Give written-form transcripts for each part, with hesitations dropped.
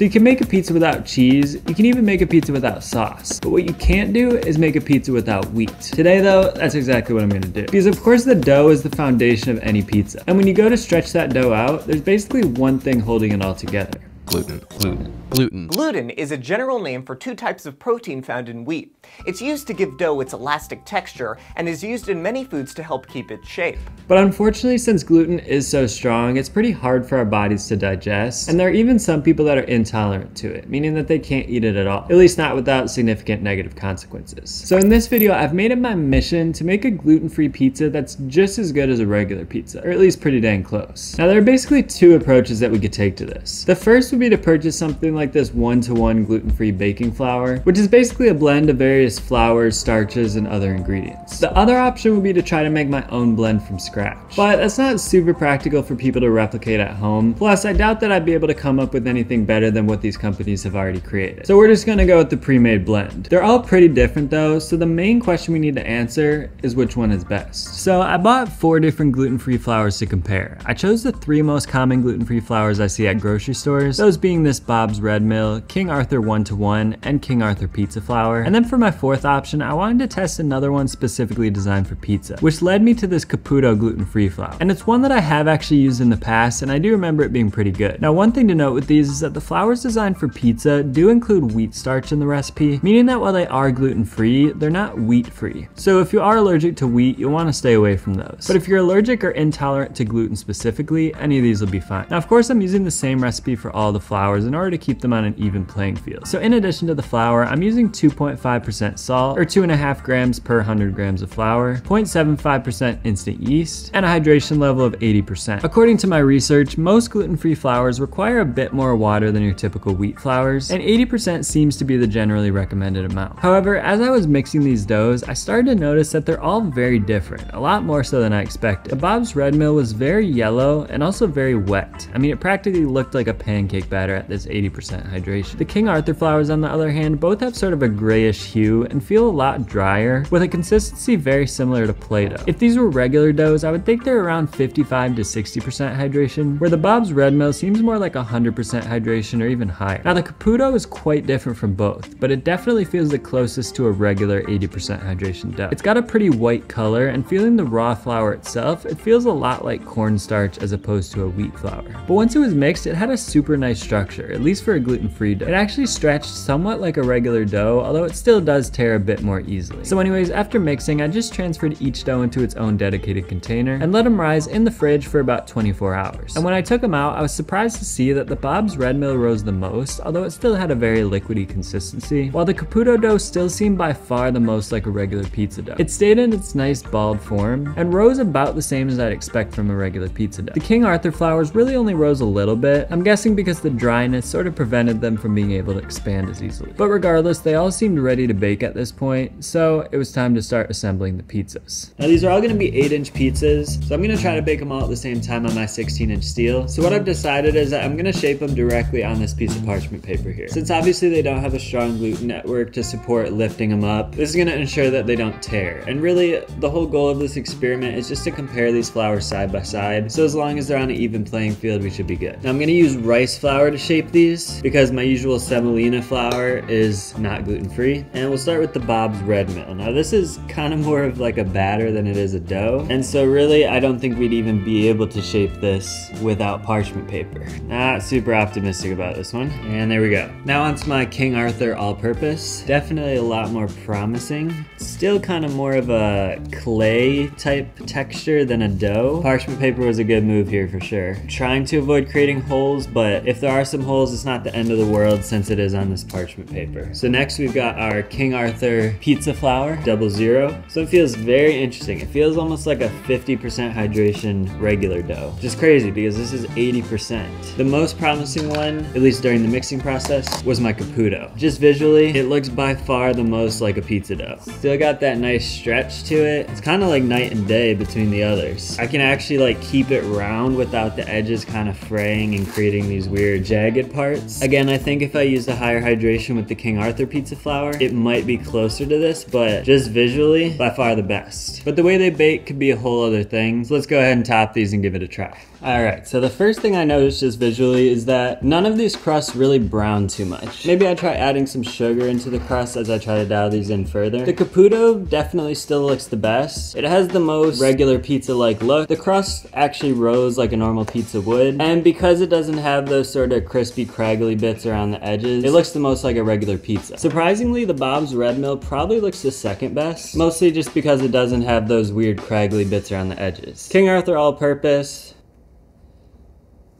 So you can make a pizza without cheese, you can even make a pizza without sauce. But what you can't do is make a pizza without wheat. Today though, that's exactly what I'm gonna do. Because of course the dough is the foundation of any pizza. And when you go to stretch that dough out, there's basically one thing holding it all together. Gluten. Gluten is a general name for two types of protein found in wheat. It's used to give dough its elastic texture and is used in many foods to help keep its shape. But unfortunately, since gluten is so strong, it's pretty hard for our bodies to digest. And there are even some people that are intolerant to it, meaning that they can't eat it at all, at least not without significant negative consequences. So in this video, I've made it my mission to make a gluten-free pizza that's just as good as a regular pizza, or at least pretty dang close. Now there are basically two approaches that we could take to this. The first would be to purchase something like this 1-to-1 gluten-free baking flour, which is basically a blend of various flours, starches, and other ingredients. The other option would be to try to make my own blend from scratch. But that's not super practical for people to replicate at home. Plus, I doubt that I'd be able to come up with anything better than what these companies have already created. So we're just gonna go with the pre-made blend. They're all pretty different though, so the main question we need to answer is which one is best. So I bought 4 different gluten-free flours to compare. I chose the 3 most common gluten-free flours I see at grocery stores, those being this Bob's Red Mill, King Arthur 1-to-1, and King Arthur pizza flour. And then for my 4th option, I wanted to test another one specifically designed for pizza, which led me to this Caputo gluten-free flour. And it's one that I have actually used in the past, and I do remember it being pretty good. Now, one thing to note with these is that the flours designed for pizza do include wheat starch in the recipe, meaning that while they are gluten-free, they're not wheat-free. So if you are allergic to wheat, you'll want to stay away from those. But if you're allergic or intolerant to gluten specifically, any of these will be fine. Now, of course, I'm using the same recipe for all the flours in order to keep them on an even playing field. So in addition to the flour, I'm using 2.5% salt, or 2.5 grams per 100 grams of flour, 0.75% instant yeast, and a hydration level of 80%. According to my research, most gluten-free flours require a bit more water than your typical wheat flours, and 80% seems to be the generally recommended amount. However, as I was mixing these doughs, I started to notice that they're all very different, a lot more so than I expected. The Bob's Red Mill was very yellow and also very wet. I mean, it practically looked like a pancake batter at this 80% hydration. The King Arthur flours, on the other hand, both have sort of a grayish hue and feel a lot drier, with a consistency very similar to Play-Doh. If these were regular doughs, I would think they're around 55 to 60% hydration, where the Bob's Red Mill seems more like 100% hydration or even higher. Now the Caputo is quite different from both, but it definitely feels the closest to a regular 80% hydration dough. It's got a pretty white color, and feeling the raw flour itself, it feels a lot like cornstarch as opposed to a wheat flour. But once it was mixed, it had a super nice structure, at least for a gluten-free dough. It actually stretched somewhat like a regular dough, although it still does tear a bit more easily. So anyways, after mixing, I just transferred each dough into its own dedicated container and let them rise in the fridge for about 24 hours. And when I took them out, I was surprised to see that the Bob's Red Mill rose the most, although it still had a very liquidy consistency, while the Caputo dough still seemed by far the most like a regular pizza dough. It stayed in its nice balled form and rose about the same as I'd expect from a regular pizza dough. The King Arthur flours really only rose a little bit, I'm guessing because the dryness sort of prevented them from being able to expand as easily. But regardless, they all seemed ready to bake at this point, so it was time to start assembling the pizzas. Now these are all gonna be 8-inch pizzas, so I'm gonna try to bake them all at the same time on my 16-inch steel. So what I've decided is that I'm gonna shape them directly on this piece of parchment paper here. Since obviously they don't have a strong gluten network to support lifting them up, this is gonna ensure that they don't tear. And really, the whole goal of this experiment is just to compare these flours side by side, so as long as they're on an even playing field, we should be good. Now I'm gonna use rice flour to shape these, because my usual semolina flour is not gluten-free. And we'll start with the Bob's Red Mill. Now this is kind of more of like a batter than it is a dough, and so really I don't think we'd even be able to shape this without parchment paper. Not super optimistic about this one. And there we go. Now onto my King Arthur all-purpose. Definitely a lot more promising. Still kind of more of a clay type texture than a dough. Parchment paper was a good move here for sure. Trying to avoid creating holes, but if there are some holes, it's not the end of the world since it is on this parchment paper. So next we've got our King Arthur pizza flour, 00. So it feels very interesting. It feels almost like a 50% hydration regular dough. Just crazy because this is 80%. The most promising one, at least during the mixing process, was my Caputo. Just visually, it looks by far the most like a pizza dough. Still got that nice stretch to it. It's kind of like night and day between the others. I can actually like keep it round without the edges kind of fraying and creating these weird jagged parts. Again, I think if I used a higher hydration with the King Arthur pizza flour, it might be closer to this, but just visually, by far the best. But the way they bake could be a whole other thing. So let's go ahead and top these and give it a try. All right, so the first thing I noticed just visually is that none of these crusts really brown too much. Maybe I try adding some sugar into the crust as I try to dial these in further. The Caputo definitely still looks the best. It has the most regular pizza-like look. The crust actually rose like a normal pizza would, and because it doesn't have those sort of crispy, craggly bits around the edges, it looks the most like a regular pizza. Surprisingly, the Bob's Red Mill probably looks the second best, mostly just because it doesn't have those weird, craggly bits around the edges. King Arthur All-Purpose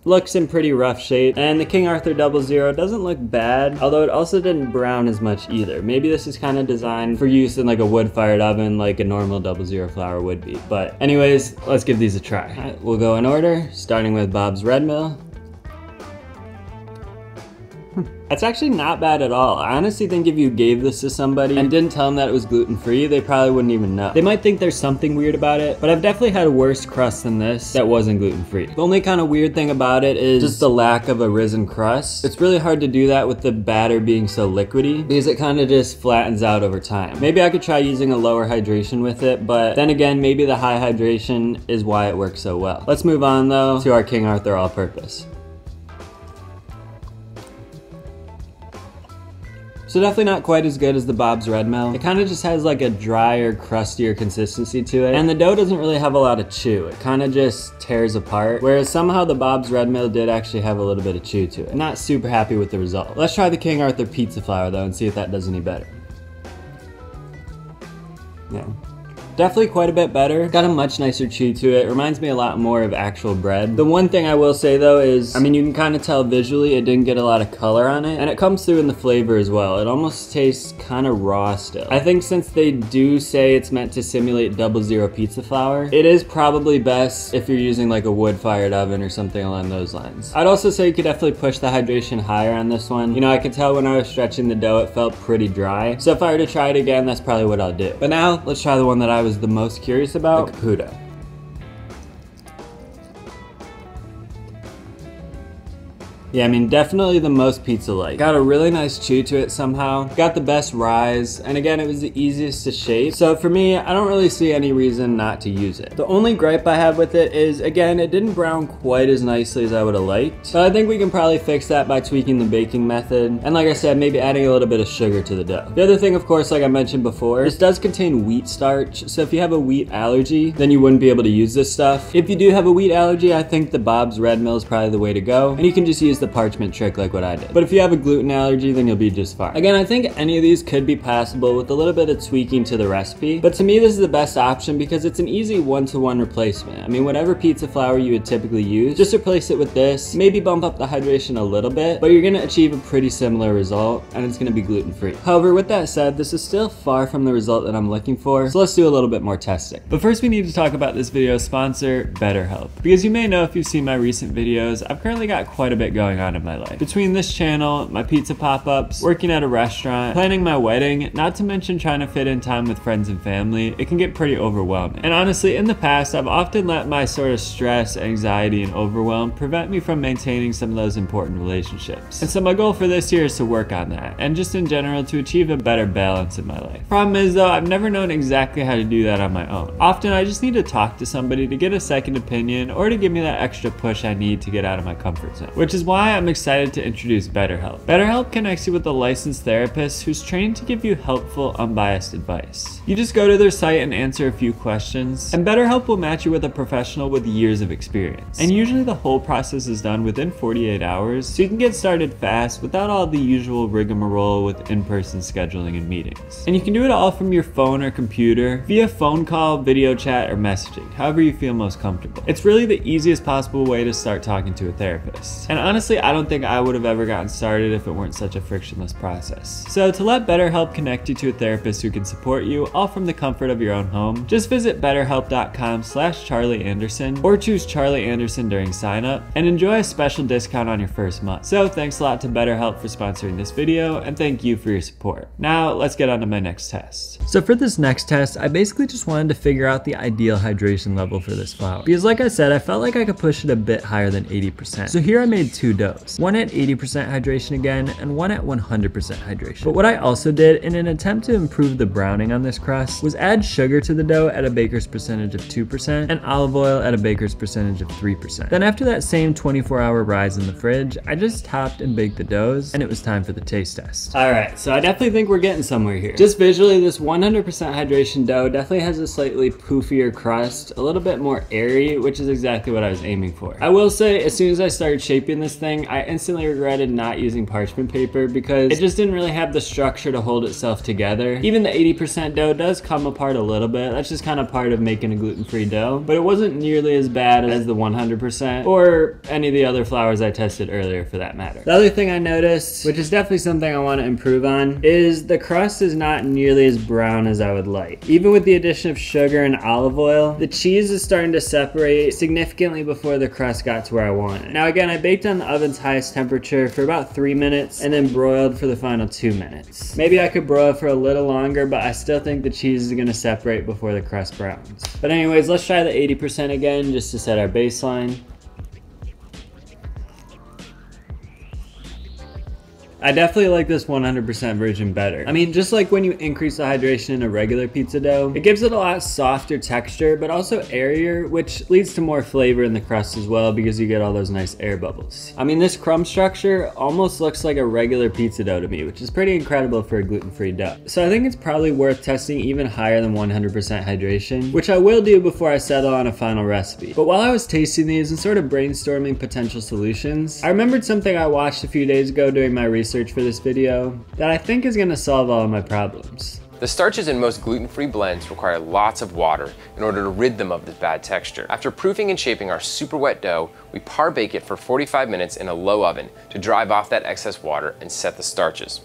looks in pretty rough shape, and the King Arthur 00 doesn't look bad, although it also didn't brown as much either. Maybe this is kind of designed for use in like a wood-fired oven like a normal 00 flour would be. But anyways, let's give these a try. All right, we'll go in order, starting with Bob's Red Mill. That's actually not bad at all. I honestly think if you gave this to somebody and didn't tell them that it was gluten-free, they probably wouldn't even know. They might think there's something weird about it, but I've definitely had worse crust than this that wasn't gluten-free. The only kind of weird thing about it is just the lack of a risen crust. It's really hard to do that with the batter being so liquidy because it kind of just flattens out over time. Maybe I could try using a lower hydration with it, but then again, maybe the high hydration is why it works so well. Let's move on though to our King Arthur All-Purpose. So definitely not quite as good as the Bob's Red Mill. It kind of just has like a drier, crustier consistency to it. And the dough doesn't really have a lot of chew. It kind of just tears apart. Whereas somehow the Bob's Red Mill did actually have a little bit of chew to it. I'm not super happy with the result. Let's try the King Arthur pizza flour though and see if that does any better. Yeah. Definitely quite a bit better. Got a much nicer chew to it. Reminds me a lot more of actual bread. The one thing I will say though is, I mean, you can kind of tell visually it didn't get a lot of color on it, and it comes through in the flavor as well. It almost tastes kind of raw still. I think since they do say it's meant to simulate 00 pizza flour, it is probably best if you're using like a wood-fired oven or something along those lines. I'd also say you could definitely push the hydration higher on this one. You know, I could tell when I was stretching the dough, it felt pretty dry. So if I were to try it again, that's probably what I'll do. But now, let's try the one that I was the most curious about, the Caputo. Yeah, I mean, definitely the most pizza-like. Got a really nice chew to it somehow. Got the best rise, and again, it was the easiest to shape. So for me, I don't really see any reason not to use it. The only gripe I have with it is, again, it didn't brown quite as nicely as I would have liked. But I think we can probably fix that by tweaking the baking method. And like I said, maybe adding a little bit of sugar to the dough. The other thing, of course, like I mentioned before, this does contain wheat starch. So if you have a wheat allergy, then you wouldn't be able to use this stuff. If you do have a wheat allergy, I think the Bob's Red Mill is probably the way to go. And you can just use the parchment trick like what I did. But if you have a gluten allergy, then you'll be just fine. Again, I think any of these could be passable with a little bit of tweaking to the recipe, but to me this is the best option because it's an easy one-to-one replacement. I mean, whatever pizza flour you would typically use, just replace it with this, maybe bump up the hydration a little bit, but you're gonna achieve a pretty similar result, and it's gonna be gluten-free. However, with that said, this is still far from the result that I'm looking for, so let's do a little bit more testing. But first we need to talk about this video's sponsor, BetterHelp. Because you may know if you've seen my recent videos, I've currently got quite a bit going on in my life. Between this channel, my pizza pop-ups, working at a restaurant, planning my wedding, not to mention trying to fit in time with friends and family, it can get pretty overwhelming. And honestly, in the past, I've often let my sort of stress, anxiety, and overwhelm prevent me from maintaining some of those important relationships. And so my goal for this year is to work on that, and just in general, to achieve a better balance in my life. Problem is though, I've never known exactly how to do that on my own. Often I just need to talk to somebody to get a second opinion, or to give me that extra push I need to get out of my comfort zone. Which is why I'm excited to introduce BetterHelp. BetterHelp connects you with a licensed therapist who's trained to give you helpful, unbiased advice. You just go to their site and answer a few questions, and BetterHelp will match you with a professional with years of experience. And usually the whole process is done within 48 hours, so you can get started fast without all the usual rigmarole with in-person scheduling and meetings. And you can do it all from your phone or computer, via phone call, video chat, or messaging, however you feel most comfortable. It's really the easiest possible way to start talking to a therapist. And honestly, I don't think I would have ever gotten started if it weren't such a frictionless process. So to let BetterHelp connect you to a therapist who can support you, all from the comfort of your own home, just visit betterhelp.com/CharlieAnderson or choose Charlie Anderson during sign up and enjoy a special discount on your first month. So thanks a lot to BetterHelp for sponsoring this video, and thank you for your support. Now let's get on to my next test. So for this next test, I basically just wanted to figure out the ideal hydration level for this flour. Because like I said, I felt like I could push it a bit higher than 80%. So here I made two doughs. One at 80% hydration again, and one at 100% hydration. But what I also did in an attempt to improve the browning on this crust was add sugar to the dough at a baker's percentage of 2% and olive oil at a baker's percentage of 3%. Then after that same 24-hour rise in the fridge, I just topped and baked the doughs, and it was time for the taste test. All right, so I definitely think we're getting somewhere here. Just visually, this 100% hydration dough definitely has a slightly poofier crust, a little bit more airy, which is exactly what I was aiming for. I will say, as soon as I started shaping this thing, I instantly regretted not using parchment paper because it just didn't really have the structure to hold itself together. Even the 80% dough does come apart a little bit. That's just kind of part of making a gluten-free dough, but it wasn't nearly as bad as the 100% or any of the other flours I tested earlier for that matter. The other thing I noticed, which is definitely something I want to improve on, is the crust is not nearly as brown as I would like. Even with the addition of sugar and olive oil, the cheese is starting to separate significantly before the crust got to where I want it. Now again, I baked on the oven's highest temperature for about 3 minutes and then broiled for the final 2 minutes. Maybe I could broil for a little longer, but I still think the cheese is going to separate before the crust browns. But anyways, let's try the 80% again just to set our baseline. I definitely like this 100% version better. I mean, just like when you increase the hydration in a regular pizza dough, it gives it a lot softer texture, but also airier, which leads to more flavor in the crust as well because you get all those nice air bubbles. I mean, this crumb structure almost looks like a regular pizza dough to me, which is pretty incredible for a gluten-free dough. So I think it's probably worth testing even higher than 100% hydration, which I will do before I settle on a final recipe. But while I was tasting these and sort of brainstorming potential solutions, I remembered something I watched a few days ago during my research for this video that I think is going to solve all of my problems. The starches in most gluten-free blends require lots of water in order to rid them of this bad texture. After proofing and shaping our super wet dough, we par bake it for 45 minutes in a low oven to drive off that excess water and set the starches.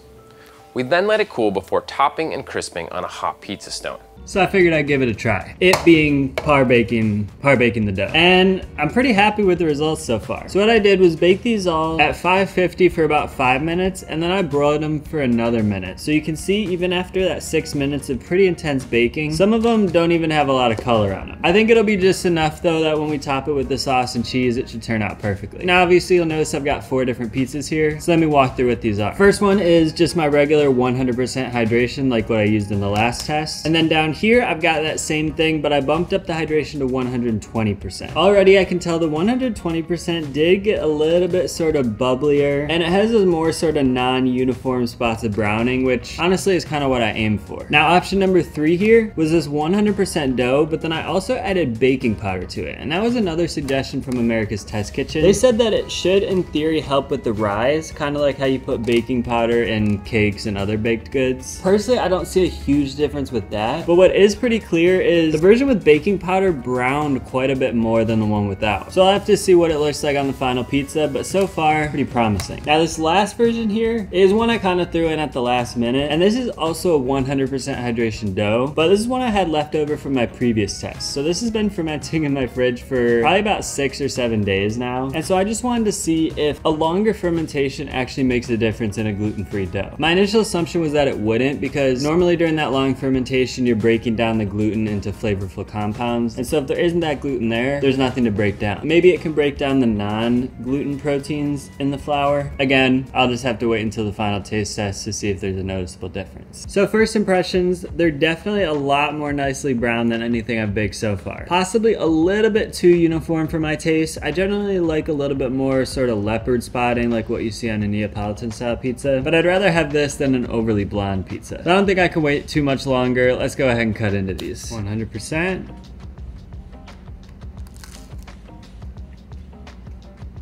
We then let it cool before topping and crisping on a hot pizza stone. So I figured I'd give it a try. It being par baking the dough. And I'm pretty happy with the results so far. So what I did was bake these all at 550 for about 5 minutes, and then I broiled them for another minute. So you can see even after that 6 minutes of pretty intense baking, some of them don't even have a lot of color on them. I think it'll be just enough though that when we top it with the sauce and cheese, it should turn out perfectly. Now obviously you'll notice I've got 4 different pizzas here, so let me walk through what these are. First one is just my regular 100% hydration like what I used in the last test. And then down here I've got that same thing, but I bumped up the hydration to 120%. Already I can tell the 120% did get a little bit sort of bubblier, and it has a more sort of non-uniform spots of browning, which honestly is kind of what I aim for. Now option number 3 here was this 100% dough, but then I also added baking powder to it, and that was another suggestion from America's Test Kitchen. They said that it should in theory help with the rise, kind of like how you put baking powder in cakes and other baked goods. Personally, I don't see a huge difference with that, but what is pretty clear is the version with baking powder browned quite a bit more than the one without. So I'll have to see what it looks like on the final pizza, but so far pretty promising. Now this last version here is one I kind of threw in at the last minute, and this is also a 100% hydration dough, but this is one I had left over from my previous test. So this has been fermenting in my fridge for probably about 6 or 7 days now, and so I just wanted to see if a longer fermentation actually makes a difference in a gluten-free dough. My initial assumption was that it wouldn't, because normally during that long fermentation you're breaking down the gluten into flavorful compounds, and so if there isn't that gluten there, there's nothing to break down. Maybe it can break down the non-gluten proteins in the flour. Again, I'll just have to wait until the final taste test to see if there's a noticeable difference. So first impressions, they're definitely a lot more nicely brown than anything I've baked so far. Possibly a little bit too uniform for my taste. I generally like a little bit more sort of leopard spotting like what you see on a Neapolitan style pizza, but I'd rather have this than an overly blonde pizza. But I don't think I can wait too much longer. Let's go ahead and cut into these. 100%.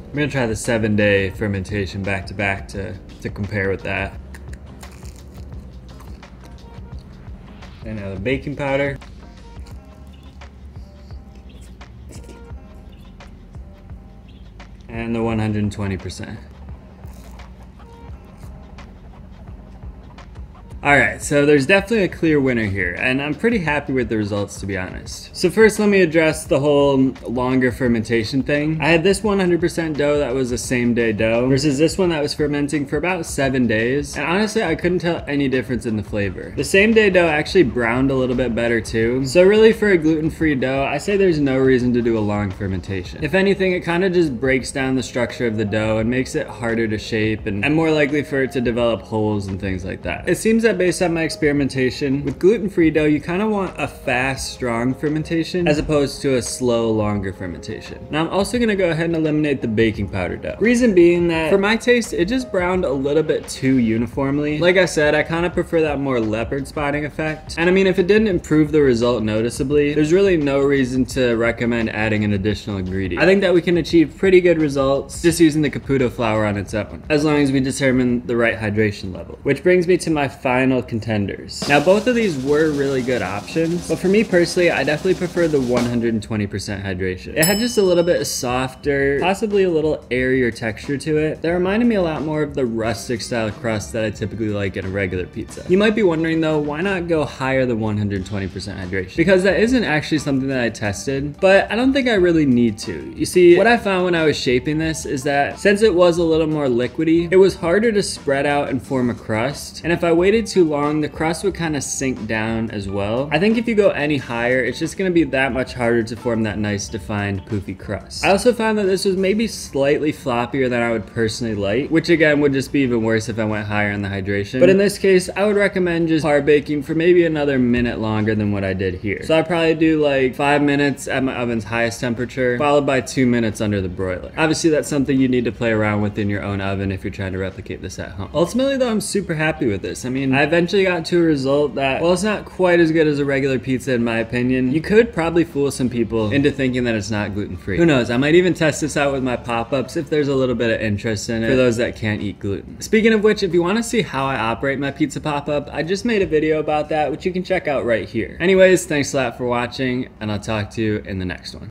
I'm gonna try the 7-day fermentation back to back to compare with that. And now the baking powder. And the 120%. Alright, so there's definitely a clear winner here, and I'm pretty happy with the results, to be honest. So first, let me address the whole longer fermentation thing. I had this 100% dough that was a same-day dough versus this one that was fermenting for about 7 days, and honestly, I couldn't tell any difference in the flavor. The same-day dough actually browned a little bit better too, so really for a gluten-free dough, I say there's no reason to do a long fermentation. If anything, it kind of just breaks down the structure of the dough and makes it harder to shape and more likely for it to develop holes and things like that. It seems that based on my experimentation, with gluten-free dough, you kind of want a fast, strong fermentation as opposed to a slow, longer fermentation. Now, I'm also going to go ahead and eliminate the baking powder dough. Reason being that, for my taste, it just browned a little bit too uniformly. Like I said, I kind of prefer that more leopard spotting effect. And I mean, if it didn't improve the result noticeably, there's really no reason to recommend adding an additional ingredient. I think that we can achieve pretty good results just using the Caputo flour on its own, as long as we determine the right hydration level. Which brings me to my final contenders. Now, both of these were really good options, but for me personally, I definitely prefer the 120% hydration. It had just a little bit softer, possibly a little airier texture to it that reminded me a lot more of the rustic style crust that I typically like in a regular pizza. You might be wondering though, why not go higher than 120% hydration? Because that isn't actually something that I tested, but I don't think I really need to. You see, what I found when I was shaping this is that since it was a little more liquidy, it was harder to spread out and form a crust, and if I waited too long, the crust would kind of sink down as well. I think if you go any higher, it's just gonna be that much harder to form that nice defined poofy crust. I also found that this was maybe slightly floppier than I would personally like, which again would just be even worse if I went higher on the hydration. But in this case, I would recommend just par baking for maybe another minute longer than what I did here. So I'd probably do like 5 minutes at my oven's highest temperature, followed by 2 minutes under the broiler. Obviously, that's something you need to play around with in your own oven if you're trying to replicate this at home. Ultimately though, I'm super happy with this. I mean, I eventually got to a result that, while it's not quite as good as a regular pizza in my opinion, you could probably fool some people into thinking that it's not gluten-free. Who knows, I might even test this out with my pop-ups if there's a little bit of interest in it for those that can't eat gluten. Speaking of which, if you want to see how I operate my pizza pop-up, I just made a video about that, which you can check out right here. Anyways, thanks a lot for watching, and I'll talk to you in the next one.